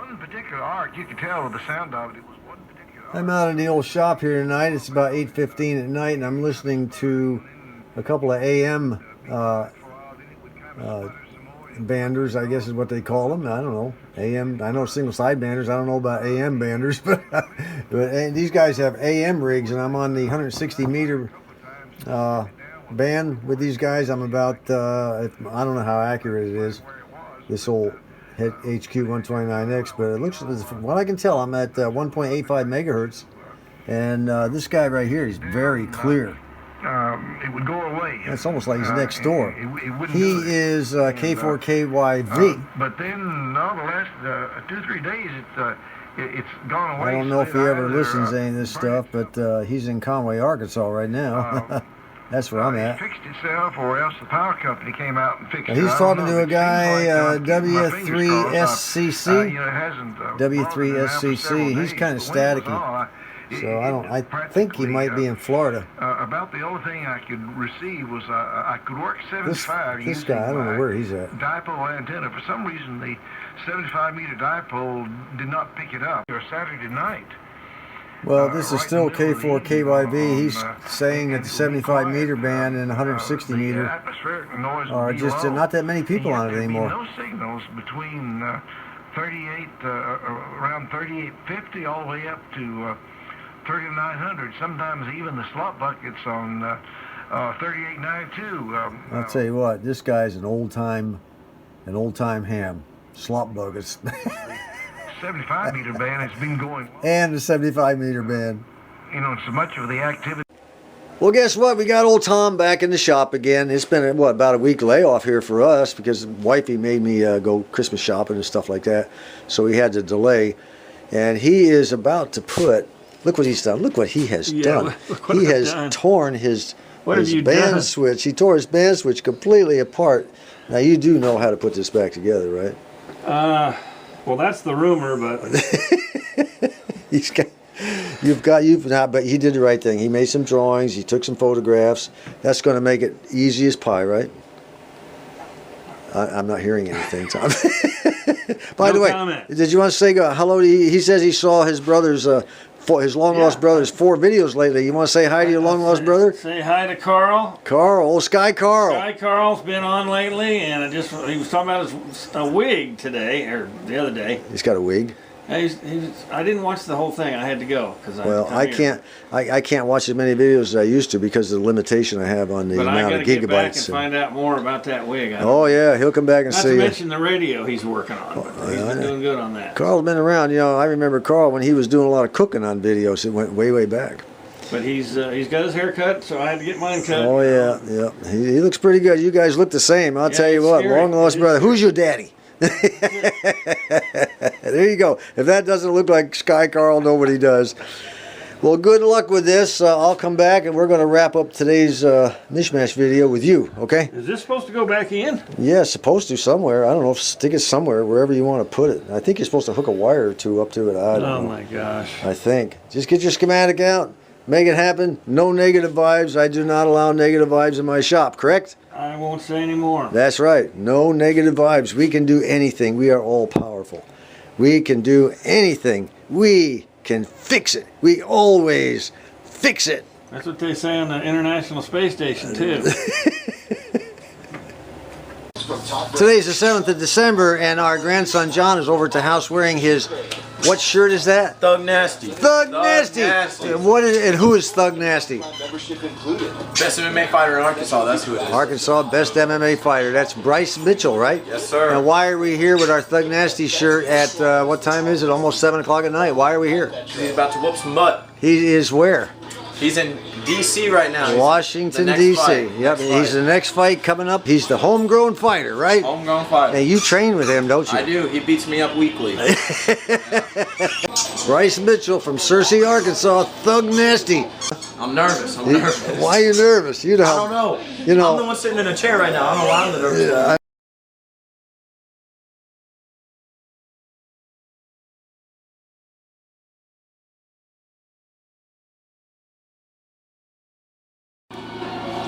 one particular arc, you could tell with the sound of it, it was one particular arc. I'm out in the old shop here tonight. It's about 8:15 at night, and I'm listening to a couple of AM banders, I guess is what they call them. I don't know. AM, I know single side banders. I don't know about AM banders, but, these guys have AM rigs, and I'm on the 160 meter band with these guys. I'm about, I don't know how accurate it is, this old HQ129X, but it looks, from what I can tell, I'm at 1.85 megahertz, and this guy right here is very clear. It would go away. It's almost like he's next door. It He is K4KYV. But then, no, the last 2-3 days, it's gone away. I don't know if he ever listens to any of this stuff, but he's in Conway, Arkansas right now. That's where I'm at. It fixed itself, or else the power company came out and fixed it. He's talking to a guy, W3SCC. W3SCC. He's kind of staticky. So I think he might be in Florida. About the only thing I could receive was I could work 75. This guy, I don't know where he's at. Dipole antenna. For some reason, the 75 meter dipole did not pick it up. Or Saturday night. Well, this is still K4KYV. He's saying that the 75 meter band and 160 meter are just not that many people on it anymore. No signals between 38, around 3850 all the way up to 3900. Sometimes even the slot buckets on 3892. I'll tell you what, this guy's an old time ham. Slop buckets. 75 meter band has been going. And the 75 meter band. You know, so much of the activity. Well, guess what? We got old Tom back in the shop again. It's been, about a week layoff here for us because wifey made me go Christmas shopping and stuff like that. So we had to delay. And he is about to put, look what he's done. Look what he has done. He has torn his band switch. He tore his band switch completely apart. Now, you do know how to put this back together, right? Well, that's the rumor, but you've not. But he did the right thing. He made some drawings. He took some photographs. That's going to make it easy as pie, right? I'm not hearing anything, Tom. By the way, did you want to say hello? He says he saw his brother's, his long-lost brother's 4 videos lately. You want to say hi to your long-lost brother? Say hi to Carl. Carl, old Sky Carl. Sky Carl's been on lately, and he was talking about a wig today, or the other day. He's got a wig. I didn't watch the whole thing. I had to go because I can't watch as many videos as I used to because of the limitation I have on the amount of gigabytes. But I got to get back and find out more about that wig. Oh yeah, he'll come back and see. Not to mention the radio he's working on. But he's been doing good on that. Carl's been around. You know, I remember Carl when he was doing a lot of cooking on videos. It went way back. But he's got his hair cut, so I had to get mine cut. Oh yeah. He looks pretty good. You guys look the same. I'll tell you what. Long lost brother. Who's your daddy? There you go. If that doesn't look like Sky Carl, nobody does. Well, good luck with this. I'll come back and we're going to wrap up today's Mish-Mash video with you, okay? Is this supposed to go back in? Yeah, it's supposed to somewhere. I don't know. Stick it somewhere, wherever you want to put it. I think you're supposed to hook a wire or two up to it. I don't know. Oh my gosh. I think. Just get your schematic out. Make it happen. No negative vibes. I do not allow negative vibes in my shop, correct? I won't say any more. That's right. No negative vibes. We can do anything. We are all powerful. We can do anything. We can fix it. We always fix it. That's what they say on the International Space Station, too. Today's the 7th of December, and our grandson John is over at the house wearing his, what shirt is that? Thug Nasty. Thug Nasty. What is, and who is Thug Nasty? Best MMA fighter in Arkansas, that's who it is. Arkansas best MMA fighter. That's Bryce Mitchell, right? Yes, sir. And why are we here with our Thug Nasty shirt at, what time is it? Almost 7 o'clock at night. Why are we here? He's about to whoop some butt. He is where? He's in D.C. right now. Washington, D.C. Yep, he's the next fight coming up. He's the homegrown fighter, right? Homegrown fighter. Hey, you train with him, don't you? I do. He beats me up weekly. Bryce Mitchell from Searcy, Arkansas. Thug Nasty. I'm nervous. I'm nervous. Why are you nervous? You know. I don't know. You know. I'm the one sitting in a chair right now. I don't know why I'm the nervous one.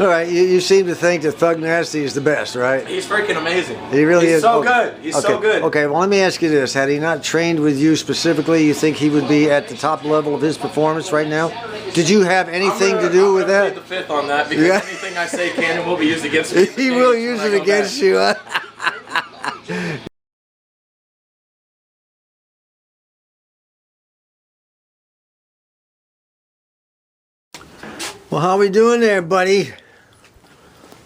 All right, you seem to think that Thug Nasty is the best, right? He's freaking amazing. He really He's is. so Okay. good. He's so good. Okay, well, let me ask you this. Had he not trained with you specifically, you think he would be at the top level of his performance right now? Did you have anything to do with that? I'm going to plead the fifth on that because anything I say can and will be used against me. He will use it against you, huh? Well, how we doing there, buddy?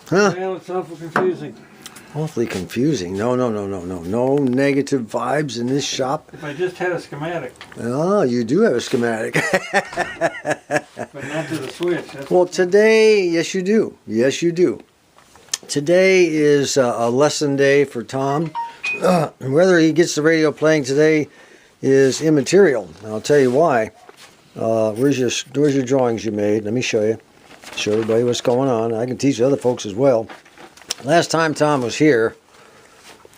Huh? Well, it's awful confusing. Awfully confusing. No negative vibes in this shop. If I just had a schematic, Oh, you do have a schematic. but not to the switch. That's Well, today, yes you do. Yes you do. Today is a lesson day for Tom. Whether he gets the radio playing today is immaterial. I'll tell you why. Where's your drawings you made? Let me show you. Show everybody what's going on. I can teach other folks as well. Last time Tom was here,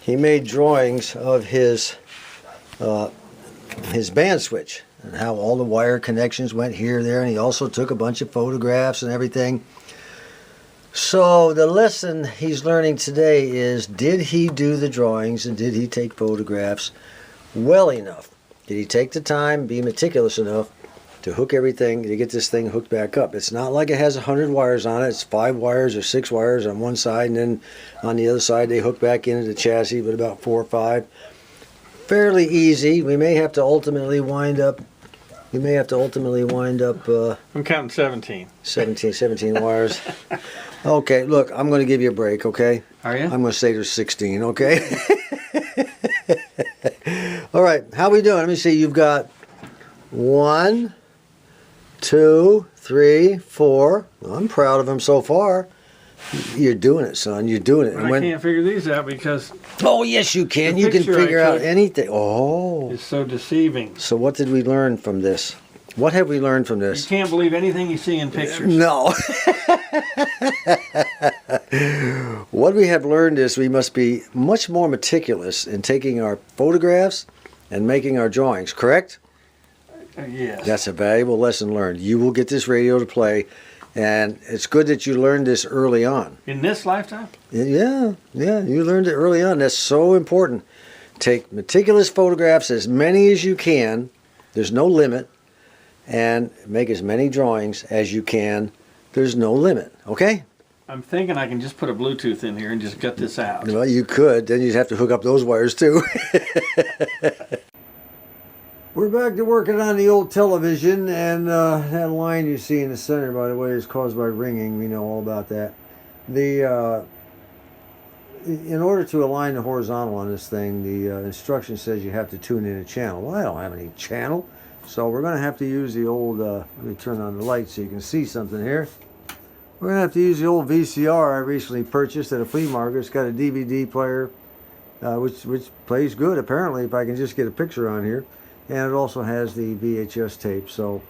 he made drawings of his band switch and how all the wire connections went here, there, and he also took a bunch of photographs and everything. So the lesson he's learning today is, did he do the drawings and did he take photographs well enough? Did he take the time, be meticulous enough to hook everything, to get this thing hooked back up? It's not like it has 100 wires on it. It's 5 wires or 6 wires on one side, and then on the other side they hook back into the chassis with about 4 or 5. Fairly easy. We may have to ultimately wind up I'm counting 17. 17 wires. Okay, look, I'm going to give you a break, okay? Are you? I'm going to say there's 16, okay? All right, how we doing? Let me see. You've got 1, 2, 3, 4. I'm proud of him so far. You're doing it, son. You're doing it. But I can't figure these out because Oh, yes, you can. the You can picture I figure out took anything. Oh. it's so deceiving. So what did we learn from this? What have we learned from You this? can't believe anything you see in pictures. No. What we have learned is we must be much more meticulous in taking our photographs and making our drawings, correct? Yes. That's a valuable lesson learned. You will get this radio to play, and it's good that you learned this early on. In this lifetime? Yeah, you learned it early on. That's so important. Take meticulous photographs, as many as you can. There's no limit. And make as many drawings as you can. There's no limit, okay? I'm thinking I can just put a Bluetooth in here and just gut this out. Well, you could. Then you'd have to hook up those wires, too. We're back to working on the old television, and that line you see in the center, by the way, is caused by ringing. We know all about that. In order to align the horizontal on this thing, the instruction says you have to tune in a channel. Well, I don't have any channel, so we're going to have to use the old, let me turn on the light so you can see something here. We're going to have to use the old VCR I recently purchased at a flea market. It's got a DVD player, which plays good, apparently, if I can just get a picture on here. And it also has the VHS tape. So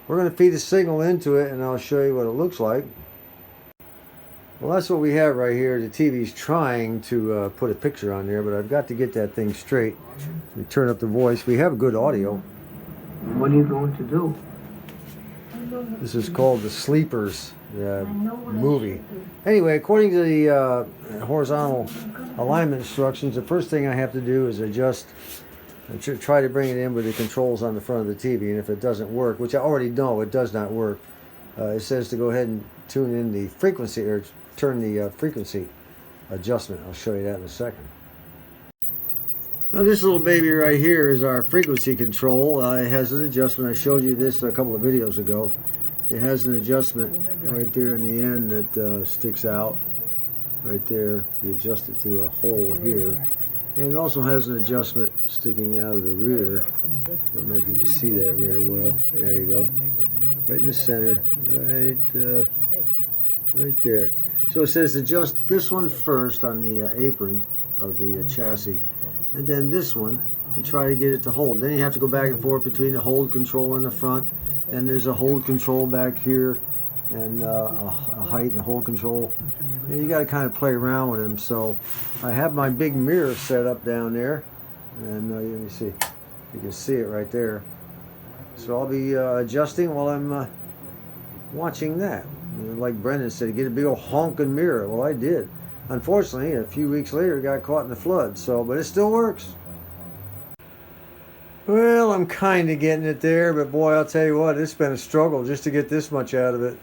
we're going to feed a signal into it, and I'll show you what it looks like. Well, that's what we have right here. The TV's trying to put a picture on there, but I've got to get that thing straight. We turn up the voice. We have good audio. What are you going to do? This is called the Sleepers movie. Anyway, according to the horizontal alignment instructions, the first thing I have to do is adjust, try to bring it in with the controls on the front of the TV. And if it doesn't work, which I already know it does not work, it says to go ahead and tune in the frequency, or turn the frequency adjustment. I'll show you that in a second. Now this little baby right here is our frequency control. It has an adjustment. I showed you this a couple of videos ago. It has an adjustment right there in the end that sticks out right there. You adjust it through a hole here. And it also has an adjustment sticking out of the rear. I don't know if you can see that very well. There you go. Right in the center. Right there. So it says adjust this one first on the apron of the chassis, and then this one, and try to get it to hold. Then you have to go back and forth between the hold control in the front, and there's a hold control back here, and a height and a hold control. And you got to kind of play around with them. So I have my big mirror set up down there, and let me see. You can see it right there. So I'll be adjusting while I'm watching that. Like Brendan said, get a big old honking mirror. Well, I did. Unfortunately, a few weeks later, it got caught in the flood. So, but it still works. Well, I'm kind of getting it there, but boy, I'll tell you what, it's been a struggle just to get this much out of it.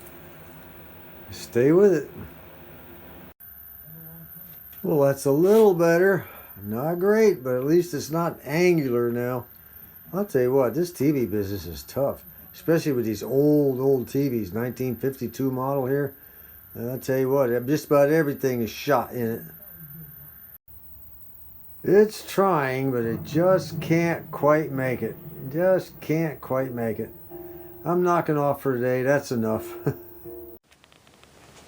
Stay with it. Well, that's a little better. Not great, but at least it's not angular now. I'll tell you what, this TV business is tough, especially with these old TVs, 1952 model here. And I'll tell you what, just about everything is shot in it. It's trying, but it just can't quite make it. Just can't quite make it. I'm knocking off for today. That's enough.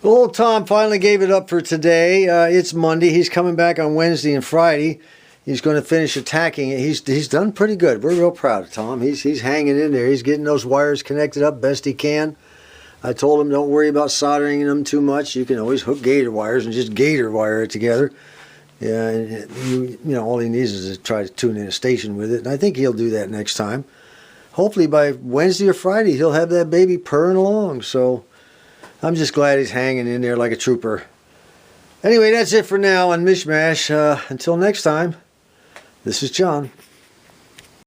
Old Tom finally gave it up for today. It's Monday. He's coming back on Wednesday and Friday. He's going to finish attacking it. He's done pretty good. We're real proud of Tom. He's hanging in there. He's getting those wires connected up best he can. I told him don't worry about soldering them too much. You can always hook gator wires and just gator wire it together. Yeah, and you know, all he needs is to try to tune in a station with it. And I think he'll do that next time. Hopefully by Wednesday or Friday he'll have that baby purring along. So I'm just glad he's hanging in there like a trooper. Anyway, that's it for now on Mish-Mash. Until next time, this is John.